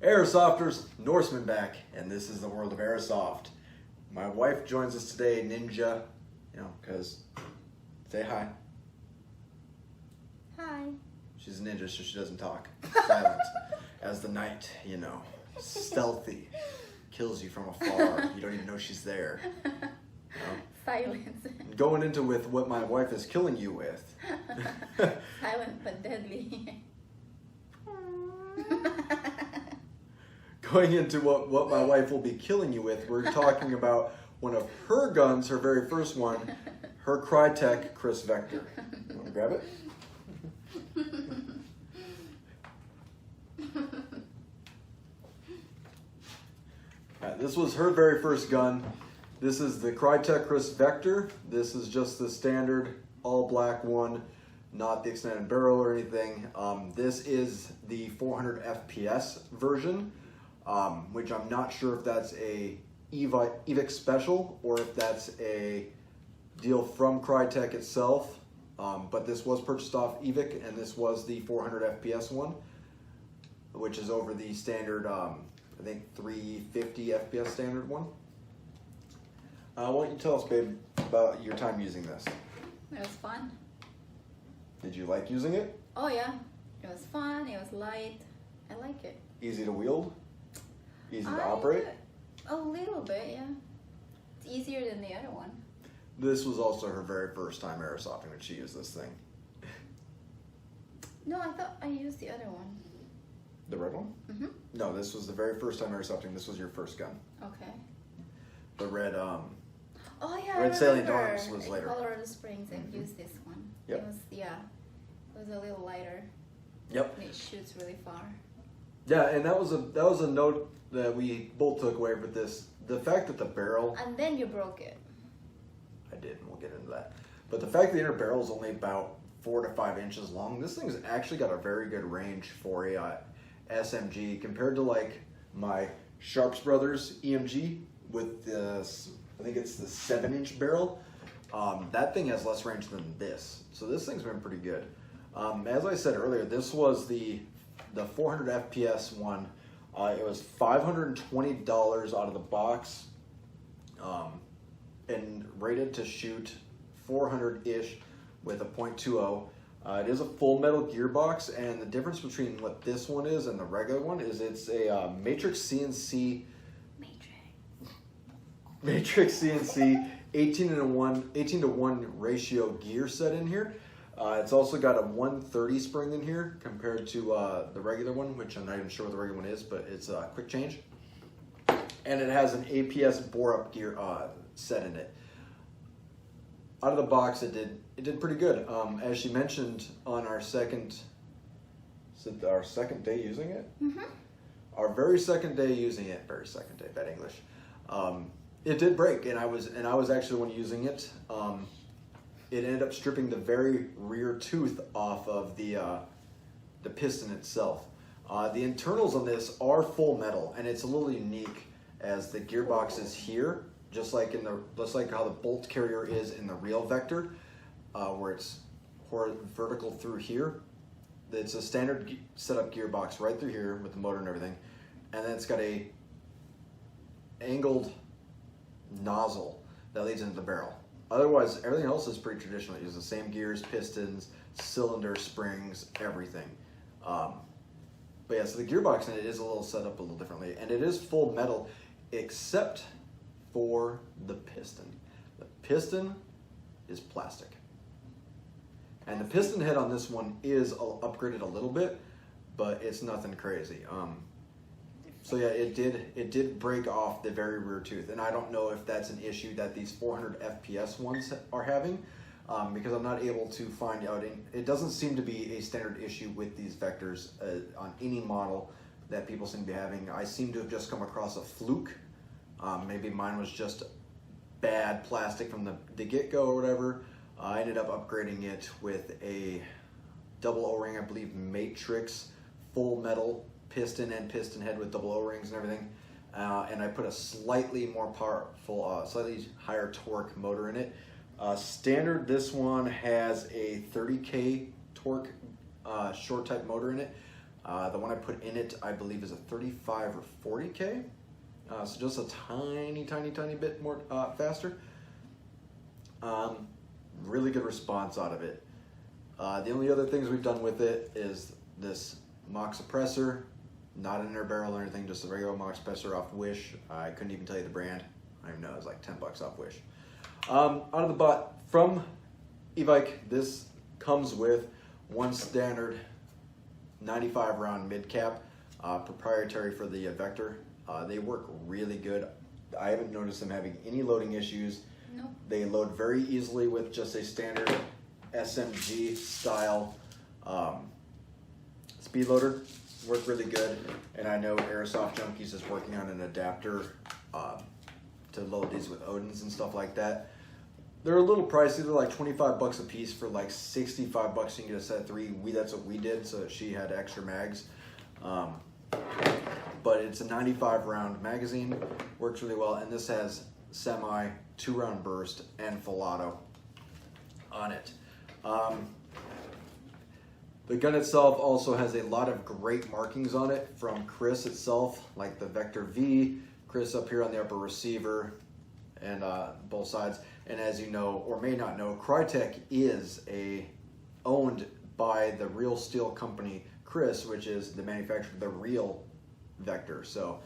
Airsofters, Norseman back, and this is the world of Airsoft. My wife joins us today, Ninja, because say hi. Hi. She's a ninja, so she doesn't talk. Silent as the night, stealthy, kills you from afar. You don't even know she's there. Silence. Going into with what my wife is killing you with. Silent but deadly. Going into what my wife will be killing you with, we're talking about one of her guns, her very first one, her Krytac Kriss Vector. You want to grab it? This was her very first gun. This is the Krytac Kriss Vector. This is just the standard all black one, not the extended barrel or anything. This is the 400 FPS version, which I'm not sure if that's a EVIC special or if that's a deal from Krytac itself. But this was purchased off EVIC, and this was the 400 FPS one, which is over the standard, I think 350 FPS standard one. Why don't you tell us, babe, about your time using this? It was fun. Did you like using it? Oh yeah, it was fun. It was light. I like it. Easy to wield? Easy to operate? A little bit, yeah. It's easier than the other one. This was also her very first time airsofting when she used this thing. No, I thought I used the other one. The red one? Mm-hmm. No, this was the very first time airsofting. This was your first gun. Okay. The red, Oh yeah, Red I Salient remember. Arms was later. In Colorado Springs, I've used this one. Yep. It was, yeah, it was a little lighter. Yep. And it shoots really far. Yeah, and that was a note that we both took away with this. The fact that the barrel, And then you broke it. I did, and we'll get into that. But the fact that the inner barrel is only about 4 to 5 inches long, this thing's actually got a very good range for a SMG compared to like my Sharps Brothers EMG with this, I think it's the 7-inch barrel. That thing has less range than this. So this thing's been pretty good. As I said earlier, this was the 400 FPS one. It was $520 out of the box, and rated to shoot 400-ish with a .20. It is a full metal gearbox, and the difference between what this one is and the regular one is it's a Matrix CNC 18 to 1 ratio gear set in here. It's also got a 130 spring in here compared to the regular one, which I'm not even sure what the regular one is, but it's a quick change. And it has an APS bore-up gear set in it. Out of the box, it did pretty good. As she mentioned on our second day using it, Mm-hmm. our very second day using it, bad English. It did break, and I was actually the one using it. It ended up stripping the very rear tooth off of the piston itself. The internals on this are full metal, and it's a little unique as the gearbox is here, just like how the bolt carrier is in the real Vector, where it's vertical through here. It's a standard setup gearbox right through here with the motor and everything, and then it's got a angled nozzle that leads into the barrel. Otherwise, everything else is pretty traditional. It uses the same gears, pistons, cylinder, springs, everything. But yeah, so the gearbox in it is a little set up a little differently, and it is full metal except for the piston. The piston is plastic. And the piston head on this one is upgraded a little bit, but it's nothing crazy. So yeah, it did break off the very rear tooth, and I don't know if that's an issue that these 400 FPS ones are having, because I'm not able to find out. It doesn't seem to be a standard issue with these Vectors on any model that people seem to be having. I seem to have just come across a fluke. Maybe mine was just bad plastic from the get-go or whatever. I ended up upgrading it with a double O-ring, I believe Matrix, full metal piston and piston head with double O-rings and everything. And I put a slightly more powerful, slightly higher torque motor in it. Standard, this one has a 30K torque short type motor in it. The one I put in it, I believe, is a 35 or 40K. So just a tiny bit more faster. Really good response out of it. The only other things we've done with it is this mock suppressor, not an air barrel or anything, just a regular mock suppressor off Wish. I couldn't even tell you the brand. I don't even know, it was like $10 off Wish. Out of the butt from e-bike, this comes with one standard 95 round mid cap, proprietary for the Vector. They work really good. I haven't noticed them having any loading issues. Nope. They load very easily with just a standard SMG style speed loader. Work really good. And I know Airsoft Junkies is working on an adapter to load these with Odins and stuff like that. They're a little pricey. They're like 25 bucks a piece. For like 65 bucks you can get a set of 3. That's what we did, so she had extra mags. But it's a 95 round magazine, works really well, and this has semi 2-round burst and full auto on it. The gun itself also has a lot of great markings on it from Kriss itself, like the Vector V, Kriss up here on the upper receiver, and both sides. And as you know, or may not know, Krytac is owned by the real steel company Kriss, which is the manufacturer of the real Vector. So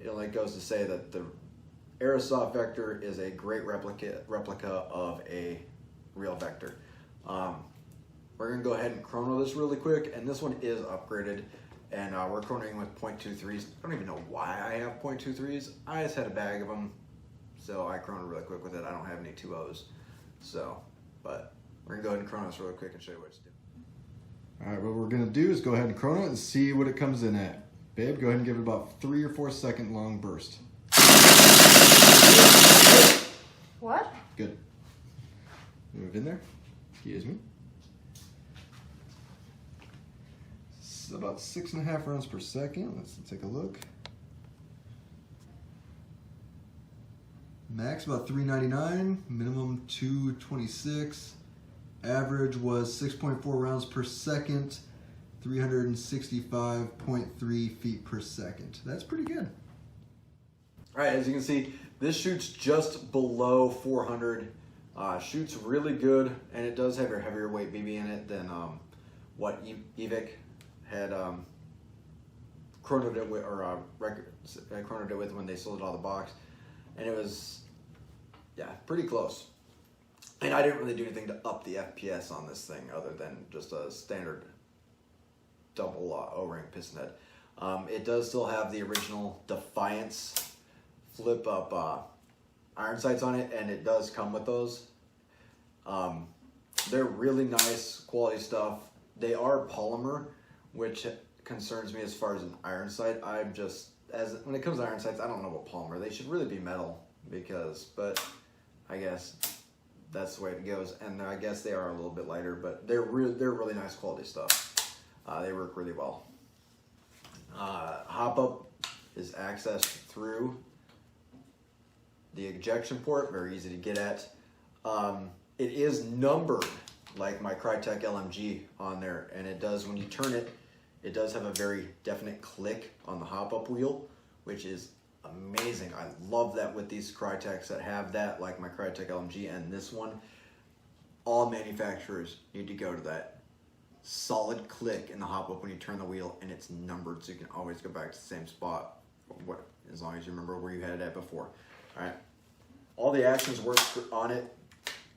it only goes to say that the Airsoft Vector is a great replica of a real Vector. We're going to go ahead and chrono this really quick, and this one is upgraded, and we're chronoing with .23s. I don't even know why I have .23s. I just had a bag of them, so I chronoed really quick with it. I don't have any 2.0s, so, but we're going to go ahead and chrono this really quick and show you what to do. All right, what we're going to do is go ahead and chrono it and see what it comes in at. Babe, go ahead and give it about 3 or 4 second long burst. What? Good. Move in there. Excuse me. It's about 6.5 rounds per second. Let's take a look. Max about 399, minimum 226. Average was 6.4 rounds per second, 365.3 feet per second. That's pretty good. All right, as you can see, this shoots just below 400. Shoots really good, and it does have a heavier weight BB in it than what Evic had chronoed it with, or chronoed it with when they sold it out of the box, and it was, yeah, pretty close. And I didn't really do anything to up the FPS on this thing other than just a standard double O-ring piston head. It does still have the original Defiance flip up iron sights on it, and it does come with those. They're really nice quality stuff. They are polymer, which concerns me as far as an iron sight. When it comes to iron sights, I don't know about polymer. They should really be metal, but I guess that's the way it goes. And I guess they are a little bit lighter, but they're really nice quality stuff. They work really well. Hop up is accessed through the ejection port, very easy to get at. It is numbered like my Krytac LMG on there, and it does, when you turn it, it does have a very definite click on the hop up wheel, which is amazing. I love that with these Krytacs that have that, like my Krytac LMG and this one. All manufacturers need to go to that solid click in the hop up when you turn the wheel, and it's numbered, so you can always go back to the same spot, as long as you remember where you had it at before. All right, all the actions work on it.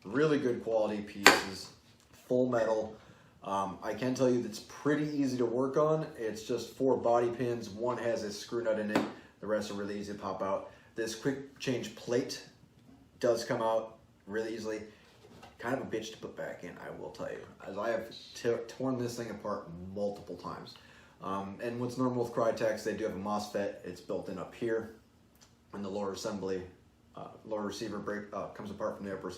Really good quality pieces, full metal. I can tell you that's pretty easy to work on. It's just 4 body pins. One has a screw nut in it. The rest are really easy to pop out. This quick change plate does come out really easily. Kind of a bitch to put back in, I will tell you, as I have torn this thing apart multiple times. And what's normal with Krytacs, they do have a MOSFET. It's built in up here, and the lower assembly, lower receiver break comes apart from the upper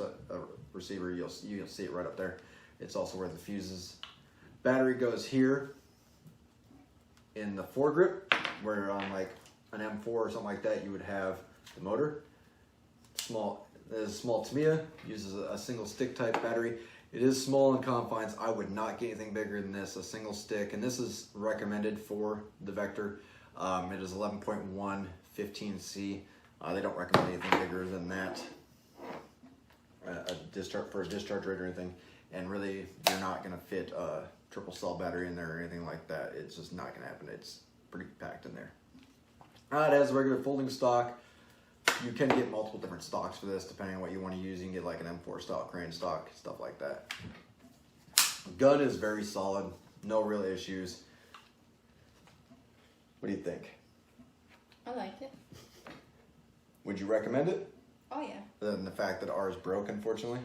receiver. You'll see it right up there. It's also where the fuses. Battery goes here in the foregrip, where on like an M4 or something like that, you would have the motor. There's a small Tamiya, uses a single stick type battery. It is small in confines. I would not get anything bigger than this, a single stick, and this is recommended for the Vector. It is 11.1 15C. They don't recommend anything bigger than that, for a discharge rate or anything. And really, you're not going to fit a triple cell battery in there or anything like that. It's just not going to happen. It's pretty packed in there. It has a regular folding stock. You can get multiple different stocks for this depending on what you want to use. You can get like an M4 style, crane stock, stuff like that. Gun is very solid. No real issues. What do you think? I like it. Would you recommend it? Oh yeah. Other than the fact that ours broke, unfortunately.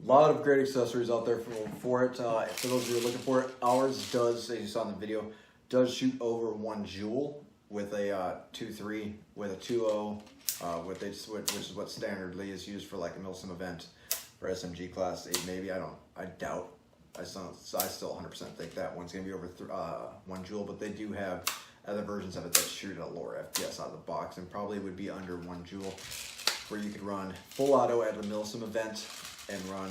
A lot of great accessories out there for it. For those of you who are looking for it, ours does, as you saw in the video, does shoot over 1 joule with a 2.3 with a 2.0, which is what standardly is used for like a milsim event for SMG class 8 maybe. I doubt. I still 100% think that one's gonna be over 1 joule, but they do have other versions of it that shoot at a lower FPS out of the box and probably would be under 1 joule, where you could run full auto at a milsim event and run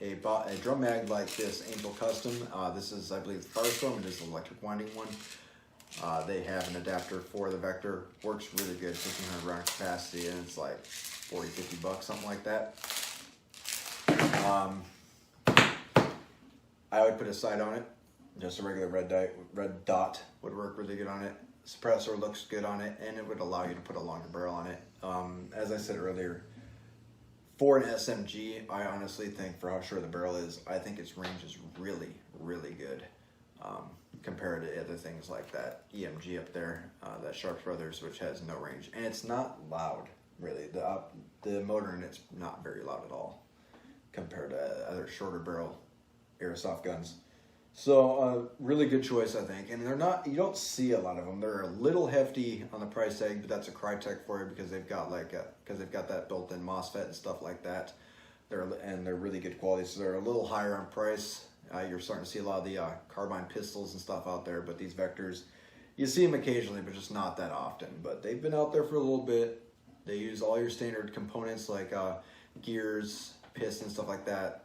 a drum mag like this Angel Custom. This is, I believe, Firestorm. It is the electric winding one. They have an adapter for the Vector. Works really good, 1500 round capacity, and it's like 40, 50 bucks, something like that. I would put a sight on it. Just a regular red dot would work really good on it. Suppressor looks good on it, and it would allow you to put a longer barrel on it. As I said earlier, for an SMG, I honestly think, for how short the barrel is, I think its range is really, really good compared to other things like that EMG up there, that Sharp Brothers, which has no range. And it's not loud, really. The motor in it's not very loud at all compared to other shorter barrel Airsoft guns. So really good choice, I think. And they're not, you don't see a lot of them. They're a little hefty on the price tag, but that's a Krytac for you because they've got that built-in MOSFET and stuff like that. They're really good quality, so they're a little higher on price. You're starting to see a lot of the carbine pistols and stuff out there, but these Vectors, you see them occasionally, but just not that often. But they've been out there for a little bit. They use all your standard components like gears, pistons, stuff like that.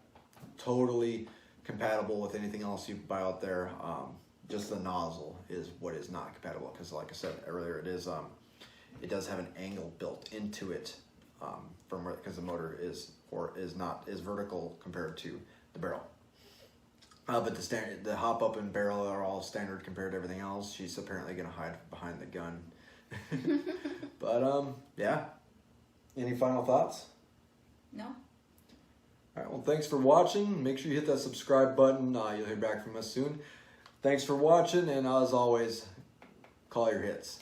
Totally compatible with anything else you buy out there. Just the nozzle is what is not compatible, because like I said earlier, it does have an angle built into it because the motor is vertical compared to the barrel. But the hop up and barrel are all standard compared to everything else. She's apparently going to hide behind the gun. But yeah. Any final thoughts? No. All right, well, thanks for watching. Make sure you hit that subscribe button. You'll hear back from us soon. Thanks for watching, and as always, call your hits.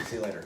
See you later.